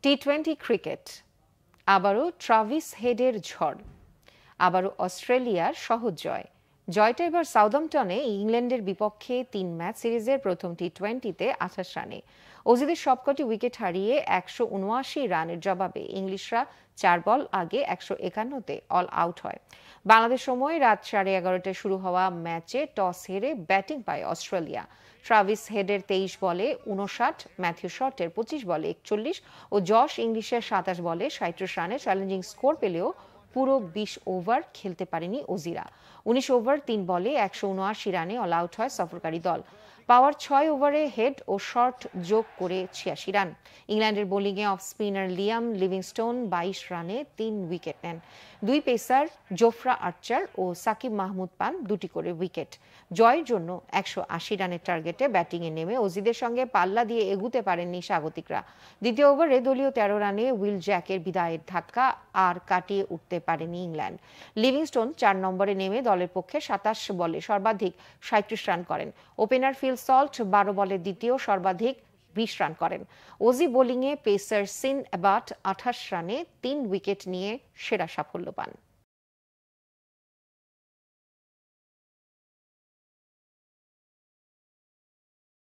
টি-20 cricket আবারও Travis হেডের ঝড়, আবারও অস্ট্রেলিয়ার সহজ জয়। জয়টা এবার সাউদাম্পটনে ইংল্যান্ডের বিপক্ষে 3 ম্যাচ সিরিজের প্রথম টি-20তে 28 রানে। অজিদের সবকটি উইকেট হারিয়ে 179 রানের জবাবে ইংলিশরা 4 বল আগে 151-তে অল আউট হয়। বাংলাদেশ সময় রাত 11:30টায় শুরু হওয়া ম্যাচে টস হেরে ব্যাটিং পায় অস্ট্রেলিয়া। ট্রাভিস হেডের 23 বলে 59, ম্যাথিউ শটের 25 বলে 41 ও জশ ইংলিশের 27 বলে 37 রানে চ্যালেঞ্জিং স্কোর পেলেও পুরো 20 ওভার খেলতে পারেনি অজিরা। 19 ওভার 3 বলে 179 রানে অল আউট হয় সফরকারী দল। পাওয়ার 6 ওভারে হেড ও শর্ট যোগ করে 86 রান। ইংল্যান্ডের বোলিংয়ে অফ স্পিনার লিয়াম লিভিংস্টোন 22 রানে 3 উইকেট নেন। 2 পেসার জোফরা আর্চার ও সাকিব মাহমুদ পান 2টি করে উইকেট। জয়ের জন্য 180 রানের টার্গেটে ব্যাটিংয়ে নেমে অজিদের সঙ্গে পাল্লা দিয়ে এগুতে পারেননি স্বাগতিকরা। দ্বিতীয় ওভারে দলীয় 13 রানে উইল জ্যাকের বিদায়ের ধাক্কা আর কাটিয়ে উঠতে পারেনি ইংল্যান্ড। লিভিংস্টোন 4 নম্বরে নেমে দলের পক্ষে 27 বলে সর্বাধিক 37 রান করেন। ওপেনার ফিল সল্ট 12 বলে দ্বিতীয় সর্বাধিক 20 রান করেন। অজি বোলিংয়ে পেসার সিন অ্যাবাট 28 রানে 3 উইকেট নিয়ে সেরা সাফল্য পান।